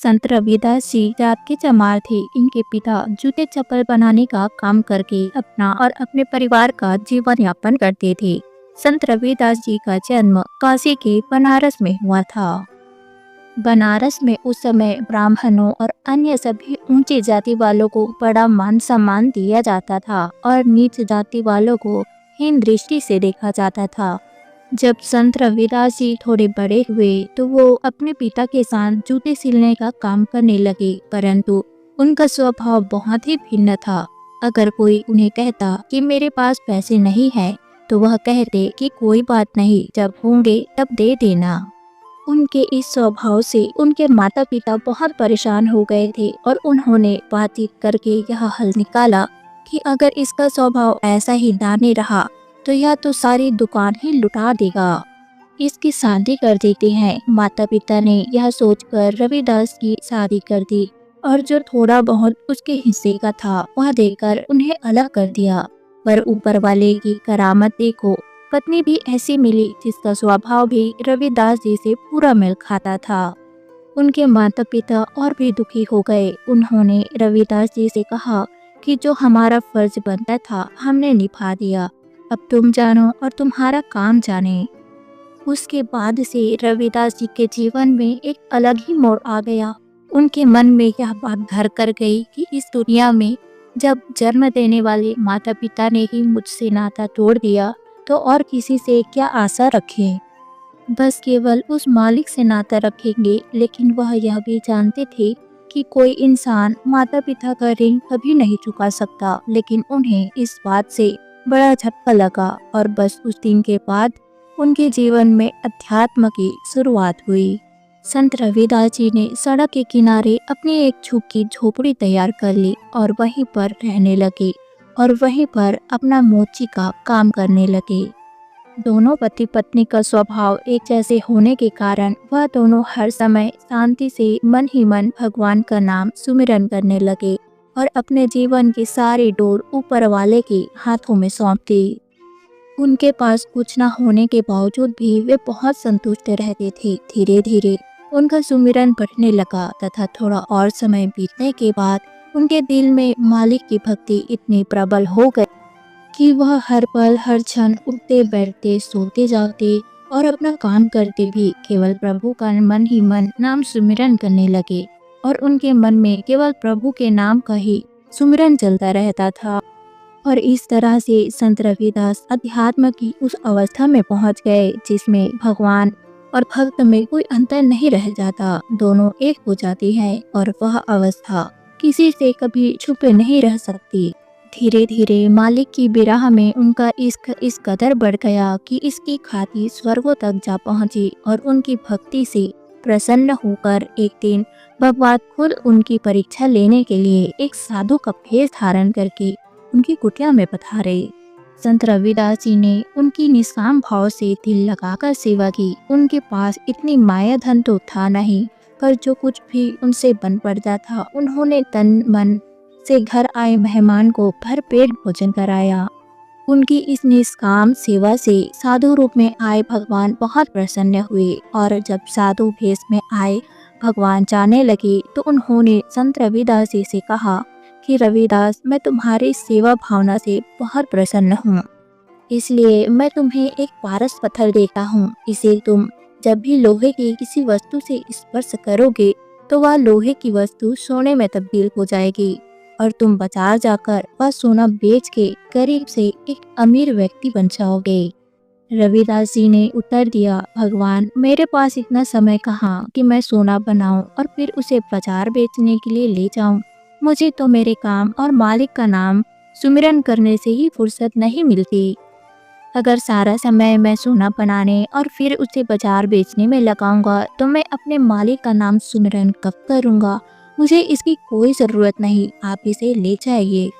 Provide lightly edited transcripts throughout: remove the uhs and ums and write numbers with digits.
संत रविदास जी जात के चमार थे। इनके पिता जूते चप्पल बनाने का काम करके अपना और अपने परिवार का जीवन यापन करते थे। संत रविदास जी का जन्म काशी के बनारस में हुआ था। बनारस में उस समय ब्राह्मणों और अन्य सभी ऊंची जाति वालों को बड़ा मान सम्मान दिया जाता था और नीच जाति वालों को हीन दृष्टि से देखा जाता था। जब संत रविदास जी थोड़े बड़े हुए तो वो अपने पिता के साथ जूते सिलने का काम करने लगे, परंतु उनका स्वभाव बहुत ही भिन्न था। अगर कोई उन्हें कहता कि मेरे पास पैसे नहीं है, तो वह कहते कि कोई बात नहीं, जब होंगे तब दे देना। उनके इस स्वभाव से उनके माता पिता बहुत परेशान हो गए थे और उन्होंने बातचीत करके यह हल निकाला कि अगर इसका स्वभाव ऐसा ही दाने रहा तो यह तो सारी दुकान ही लुटा देगा, इसकी शादी कर देते हैं। माता पिता ने यह सोचकर रविदास की शादी कर दी और जो थोड़ा बहुत उसके हिस्से का था वह देकर उन्हें अलग कर दिया। पर ऊपर वाले की करामत देखो, पत्नी भी ऐसी मिली जिसका स्वभाव भी रविदास जी से पूरा मेल खाता था। उनके माता पिता और भी दुखी हो गए। उन्होंने रविदास जी से कहा कि जो हमारा फर्ज बनता था हमने निभा दिया, अब तुम जानो और तुम्हारा काम जाने। उसके बाद से रविदास जी के जीवन में एक अलग ही मोड़ आ गया। उनके मन में यह बात घर कर गई कि इस दुनिया में जब जन्म देने वाले माता पिता ने ही मुझसे नाता तोड़ दिया तो और किसी से क्या आशा रखें। बस केवल उस मालिक से नाता रखेंगे। लेकिन वह यह भी जानते थे कि कोई इंसान माता पिता का ऋण कभी नहीं चुका सकता। लेकिन उन्हें इस बात से बड़ा झटका लगा और बस उस दिन के बाद उनके जीवन में अध्यात्म की शुरुआत हुई। संत रविदास जी ने सड़क के किनारे अपनी एक झुग्गी झोपड़ी तैयार कर ली और वहीं पर रहने लगे और वहीं पर अपना मोची का काम करने लगे। दोनों पति पत्नी का स्वभाव एक जैसे होने के कारण वह दोनों हर समय शांति से मन ही मन भगवान का नाम सुमिरन करने लगे और अपने जीवन की सारी डोर ऊपर वाले के हाथों में सौंप दी। उनके पास कुछ न होने के बावजूद भी वे बहुत संतुष्ट रहते थे। धीरे धीरे उनका सुमिरन बढ़ने लगा तथा थोड़ा और समय बीतने के बाद उनके दिल में मालिक की भक्ति इतनी प्रबल हो गई कि वह हर पल हर क्षण उठते बैठते सोते जागते और अपना काम करते भी केवल प्रभु का मन ही मन नाम सुमिरन करने लगे और उनके मन में केवल प्रभु के नाम का ही सुमिरन चलता रहता था। और इस तरह से संत रविदास अध्यात्म की उस अवस्था में पहुंच गए जिसमें भगवान और भक्त में कोई अंतर नहीं रह जाता, दोनों एक हो जाती हैं और वह अवस्था किसी से कभी छुपे नहीं रह सकती। धीरे धीरे मालिक की बिरह में उनका इश्क इस कदर बढ़ गया कि इसकी ख्याति स्वर्गों तक जा पहुंची और उनकी भक्ति से प्रसन्न होकर एक दिन भगवान खुद उनकी परीक्षा लेने के लिए एक साधु का भेष धारण करके उनकी कुटिया में पधारे। संत रविदास जी ने उनकी निष्काम भाव से दिल लगाकर सेवा की। उनके पास इतनी माया धन तो था नहीं, पर जो कुछ भी उनसे बन पड़ता था उन्होंने तन मन से घर आए मेहमान को भरपेट भोजन कराया। उनकी इस निष्काम सेवा से साधु रूप में आए भगवान बहुत प्रसन्न हुए और जब साधु भेष में आए भगवान जाने लगे तो उन्होंने संत रविदास जी से कहा कि रविदास, मैं तुम्हारी सेवा भावना से बहुत प्रसन्न हूँ, इसलिए मैं तुम्हें एक पारस पत्थर देता हूँ। इसे तुम जब भी लोहे की किसी वस्तु से स्पर्श करोगे तो वह लोहे की वस्तु सोने में तब्दील हो जाएगी और तुम बाजार जाकर वह सोना बेच के गरीब से एक अमीर व्यक्ति बन जाओगे। रविदास जी ने उत्तर दिया, भगवान, मेरे पास इतना समय कहाँ कि मैं सोना बनाऊं और फिर उसे बाजार बेचने के लिए ले जाऊं। मुझे तो मेरे काम और मालिक का नाम सुमिरन करने से ही फुर्सत नहीं मिलती। अगर सारा समय मैं सोना बनाने और फिर उसे बाजार बेचने में लगाऊंगा तो मैं अपने मालिक का नाम सुमिरन कब करूंगा। मुझे इसकी कोई ज़रूरत नहीं, आप इसे ले जाइए।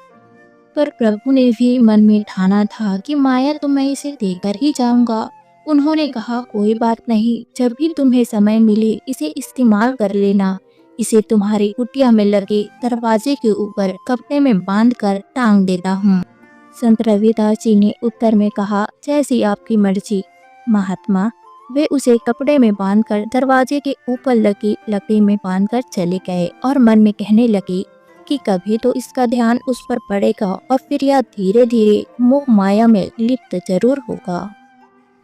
पर प्रभु ने भी मन में ठाना था कि माया तो मैं इसे देकर ही जाऊंगा। उन्होंने कहा, कोई बात नहीं, जब भी तुम्हें समय मिले इसे इस्तेमाल कर लेना। इसे तुम्हारी कुटिया में लगे दरवाजे के ऊपर कपड़े में बांधकर टांग देता हूँ। संत रविदास जी ने उत्तर में कहा, जैसी आपकी मर्जी महात्मा। वे उसे कपड़े में बांधकर दरवाजे के ऊपर लगी लकड़ी में बांधकर चले गए और मन में कहने लगे कि कभी तो इसका ध्यान उस पर पड़ेगा और फिर यह धीरे धीरे मोह माया में लिप्त जरूर होगा।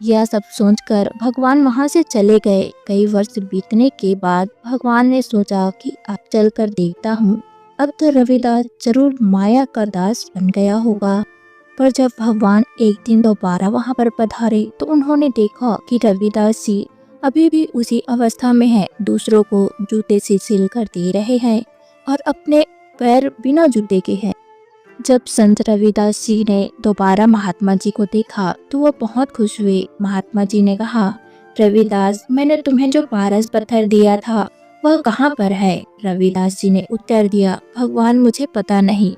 यह सब सोचकर भगवान वहां से चले गए। कई वर्ष बीतने के बाद भगवान ने सोचा कि अब चलकर देखता हूँ, अब तो रविदास जरूर माया का दास बन गया होगा। पर जब भगवान एक दिन दोबारा वहां पर पधारे तो उन्होंने देखा कि रविदास जी अभी भी उसी अवस्था में है, दूसरों को जूते से सिल कर दे रहे हैं और अपने पैर बिना जूते के हैं। जब संत रविदास जी ने दोबारा महात्मा जी को देखा तो वो बहुत खुश हुए। महात्मा जी ने कहा, रविदास, मैंने तुम्हें जो पारस पत्थर दिया था वह कहाँ पर है? रविदास जी ने उत्तर दिया, भगवान, मुझे पता नहीं,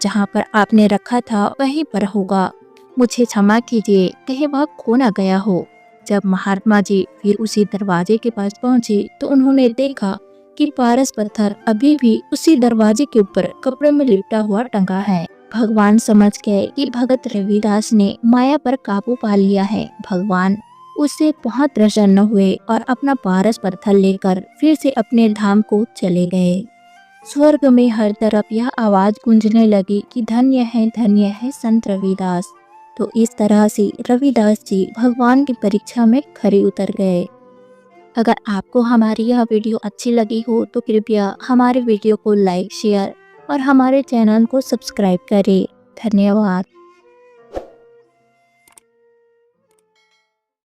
जहाँ पर आपने रखा था वहीं पर होगा, मुझे क्षमा कीजिए, कहीं वह खो न गया हो। जब महात्मा जी फिर उसी दरवाजे के पास पहुँचे तो उन्होंने देखा कि पारस पत्थर अभी भी उसी दरवाजे के ऊपर कपड़े में लिपटा हुआ टंगा है। भगवान समझ गए कि भगत रविदास ने माया पर काबू पा लिया है। भगवान उससे बहुत प्रसन्न हुए और अपना पारस पत्थर लेकर फिर से अपने धाम को चले गए। स्वर्ग में हर तरफ यह आवाज गूंजने लगी कि धन्य है संत रविदास। तो इस तरह से रविदास जी भगवान की परीक्षा में खरे उतर गए। अगर आपको हमारी यह वीडियो अच्छी लगी हो तो कृपया हमारे वीडियो को लाइक, शेयर और हमारे चैनल को सब्सक्राइब करें। धन्यवाद।